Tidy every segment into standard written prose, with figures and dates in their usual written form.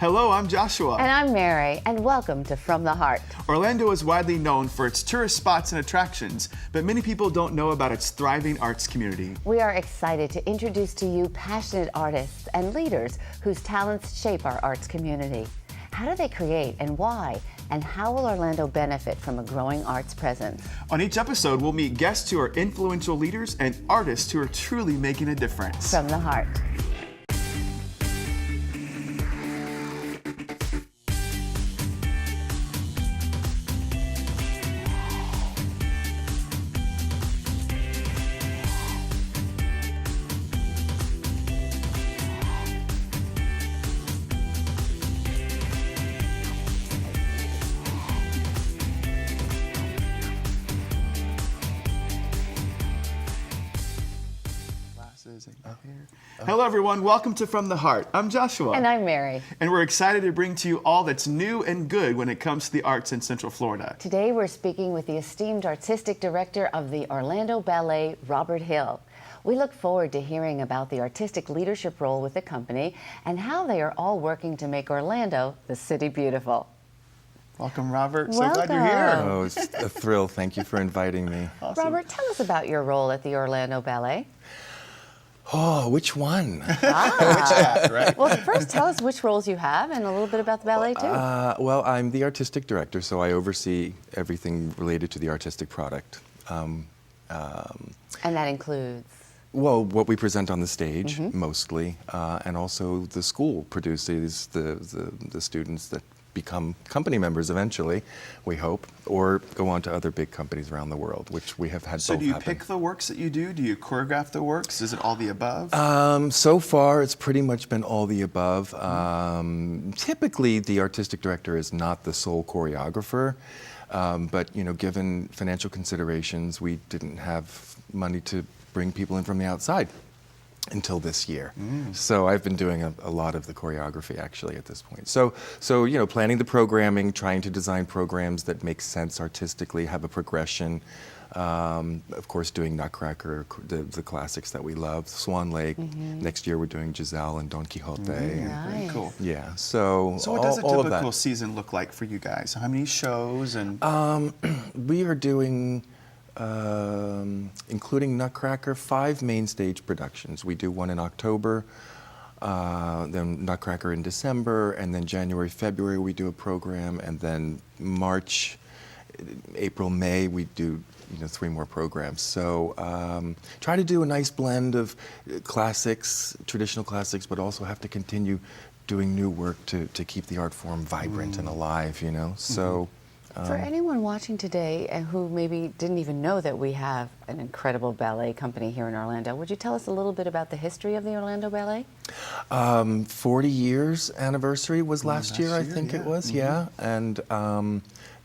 Hello, I'm Joshua. And I'm Mary, and welcome to From the Heart. Orlando is widely known for its tourist spots and attractions, but many people don't know about its thriving arts community. We are excited to introduce to you passionate artists and leaders whose talents shape our arts community. How do they create and why? And how will Orlando benefit from a growing arts presence? On each episode, we'll meet guests who are influential leaders and artists who are truly making a difference. From the Heart. Hello everyone, welcome to From the Heart. I'm Joshua. And I'm Mary. And we're excited to bring to you all that's new and good when it comes to the arts in Central Florida. Today we're speaking with the esteemed artistic director of the Orlando Ballet, Robert Hill. We look forward to hearing about the artistic leadership role with the company and how they are all working to make Orlando the city beautiful. Welcome, Robert. So Welcome. glad you're here. Oh, it's a thrill. Thank you for inviting me. Awesome. Robert, tell us about your role at the Orlando Ballet. Oh, which one? Which act, right? Well, first tell us which roles you have and a little bit about the ballet too. Well, I'm the artistic director, so I oversee everything related to the artistic product. And that includes? Well, what we present on the stage, mostly, and also the school produces the students that become company members eventually, we hope, or go on to other big companies around the world, which we have had So both do you happen. pick the works that you do? Do you choreograph the works? Is it all the above? So far, it's pretty much been all the above. Typically, the artistic director is not the sole choreographer, but given financial considerations, we didn't have money to bring people in from the outside until this year. So I've been doing a lot of the choreography actually at this point. So planning the programming, trying to design programs that make sense artistically, have a progression. Of course, doing Nutcracker, the classics that we love, Swan Lake. Next year we're doing Giselle and Don Quixote. Very cool. Yeah, so So what does a all of typical that. season look like for you guys? How many shows and? We are doing, including Nutcracker, 5 main stage productions. We do one in October, then Nutcracker in December, and then January, February we do a program, and then March, April, May we do 3 more programs. So try to do a nice blend of classics, traditional classics, but also have to continue doing new work to keep the art form vibrant and alive, So. For anyone watching today and who maybe didn't even know that we have an incredible ballet company here in Orlando, would you tell us a little bit about the history of the Orlando Ballet? 40 years anniversary was last year, I think it was, yeah. And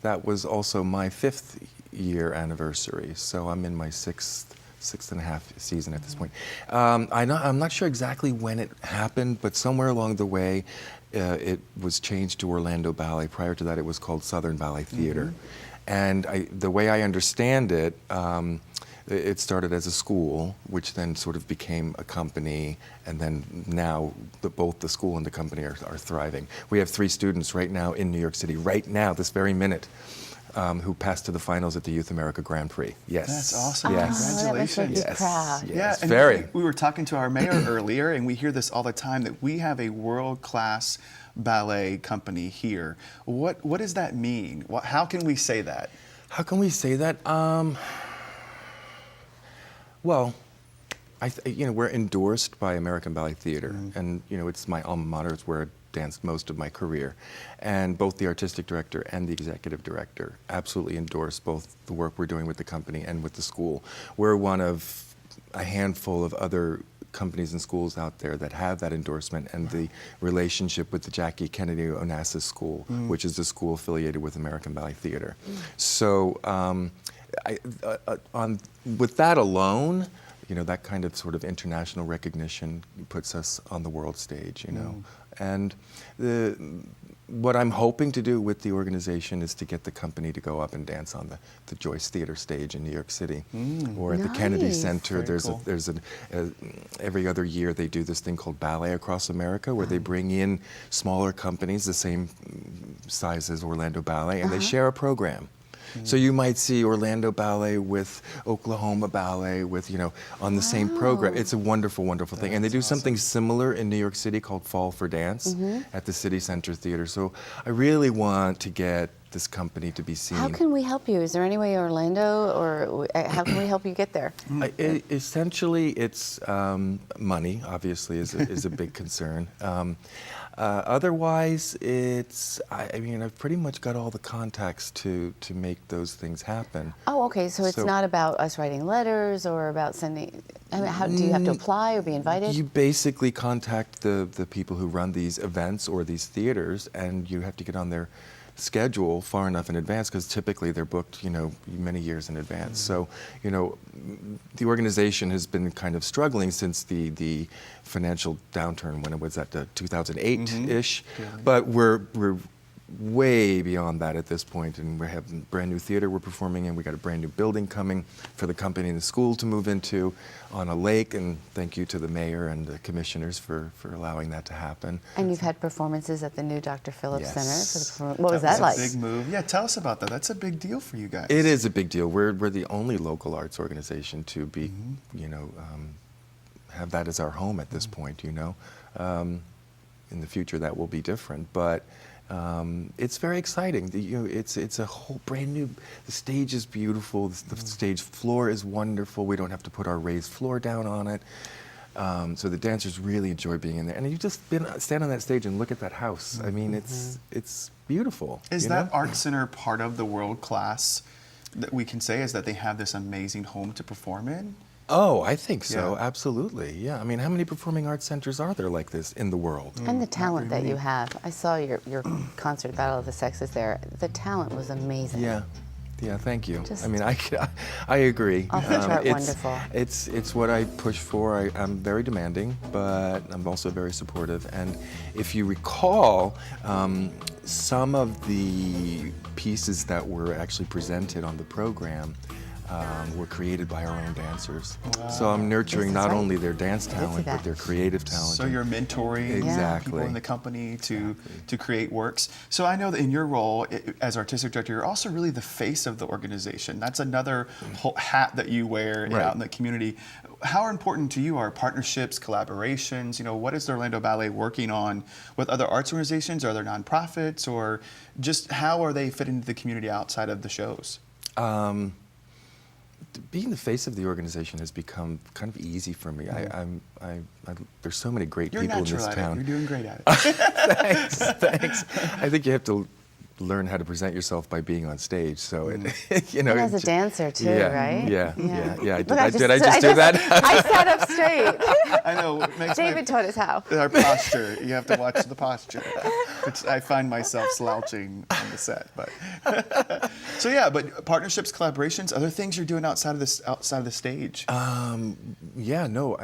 that was also my 5th year anniversary, so I'm in my sixth and a half season at this point. I'm not sure exactly when it happened, but somewhere along the way, it was changed to Orlando Ballet. Prior to that, it was called Southern Ballet Theater. And the way I understand it, it started as a school, which then sort of became a company, and then now both the school and the company are thriving. We have 3 students right now in New York City, right now, this very minute, who passed to the finals at the Youth America Grand Prix. Yes. That's awesome. Yes. Congratulations. That must make you proud. Yes. and Very. we were talking to our mayor earlier, and we hear this all the time, that we have a world-class ballet company here. What does that mean? How can we say that? How can we say that? Well, we're endorsed by American Ballet Theater, and it's my alma mater. It's where I danced most of my career, and both the artistic director and the executive director absolutely endorse both the work we're doing with the company and with the school. We're one of a handful of other companies and schools out there that have that endorsement and the relationship with the Jackie Kennedy Onassis School, which is the school affiliated with American Ballet Theater. So with that alone, that kind of sort of international recognition puts us on the world stage, And what I'm hoping to do with the organization is to get the company to go up and dance on the Joyce Theater stage in New York City, or at the Kennedy Nice. Center. Very cool. Every other year they do this thing called Ballet Across America, where they bring in smaller companies the same size as Orlando Ballet, and they share a program. So you might see Orlando Ballet with Oklahoma Ballet with, on the same program. It's a wonderful, wonderful thing. And they do something similar in New York City called Fall for Dance at the City Center Theater. So I really want to get this company to be seen. How can we help you? Is there any way, Orlando, or how can we help you get there? Essentially, it's money, obviously, is a big concern. Otherwise, I've pretty much got all the contacts to make those things happen. Oh, okay. So it's not about us writing letters or about sending. I mean, how do you have to apply or be invited? You basically contact the people who run these events or these theaters, and you have to get on their schedule far enough in advance, because typically they're booked, many years in advance. So, the organization has been kind of struggling since the financial downturn, when it was at the 2008-ish. But we're way beyond that at this point, and we have a brand new theater we're performing in. We got a brand new building coming for the company and the school to move into on a lake, and thank you to the mayor and the commissioners for allowing that to happen. And you've had performances at the new Dr. Phillips Yes. Center. What was that like? That's a big move. Yeah, tell us about that. That's a big deal for you guys. It is a big deal. We're the only local arts organization to be, have that as our home at this point. In the future, that will be different, but it's very exciting. It's a whole brand new. The stage is beautiful. The stage floor is wonderful. We don't have to put our raised floor down on it. So the dancers really enjoy being in there. And you just stand on that stage and look at that house. I mean, it's beautiful. Is that Art Center part of the world class that we can say, is that they have this amazing home to perform in? Oh, I think so. Yeah. Absolutely. Yeah. I mean, how many performing arts centers are there like this in the world? And the talent that you have. I saw your concert, Battle of the Sexes there. The talent was amazing. Yeah. Yeah, thank you. Just I mean, I agree. Off the chart wonderful. It's what I push for. I'm very demanding, but I'm also very supportive. And if you recall, some of the pieces that were actually presented on the program were created by our own dancers. Wow. So I'm nurturing not only their dance talent, but their creative talent. So you're mentoring people in the company to create works. So I know that in your role as artistic director, you're also really the face of the organization. That's another whole hat that you wear out in the community. How important to you are partnerships, collaborations? What is the Orlando Ballet working on with other arts organizations? Are there nonprofits, or just how are they fitting into the community outside of the shows? Being the face of the organization has become kind of easy for me. There's so many great people in this town. You're doing great at it. Thanks. I think you have to learn how to present yourself by being on stage. So And as a dancer too, right? Yeah. I Look, I just do that? I sat up straight. I know. It makes David taught us how. Our posture. You have to watch the posture. I find myself slouching on the set, but so yeah. But partnerships, collaborations, other things you're doing outside of the stage. I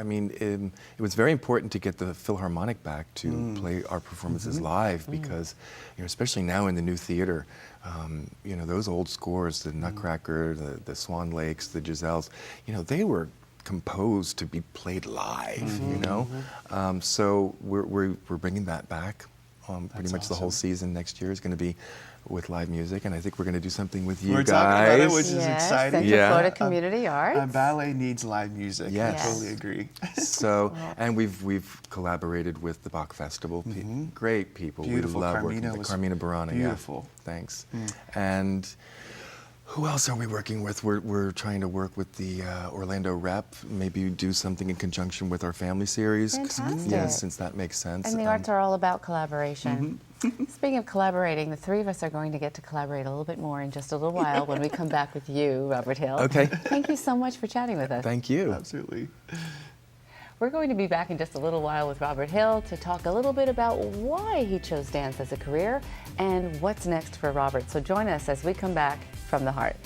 mean, it was very important to get the Philharmonic back to play our performances live, because especially now in the new theater, those old scores, the Nutcracker, the Swan Lakes, the Giselles, they were composed to be played live. So we're bringing that back. Pretty much the whole season next year is going to be with live music, and I think we're going to do something with you We're guys. talking about it, which is exciting. Central Florida Community Arts. Ballet needs live music. Yes. I totally agree. So, and we've collaborated with the Bach Festival. Great people. Beautiful. We love Carmina working with was Carmina Burana. beautiful. Yeah. Thanks. And who else are we working with? We're trying to work with the Orlando Rep. Maybe do something in conjunction with our family series. Fantastic. Yes, since that makes sense. And the arts are all about collaboration. Speaking of collaborating, the three of us are going to get to collaborate a little bit more in just a little while when we come back with you, Robert Hill. Okay. Thank you so much for chatting with us. Thank you. Absolutely. We're going to be back in just a little while with Robert Hill to talk a little bit about why he chose dance as a career and what's next for Robert. So join us as we come back from the Heart.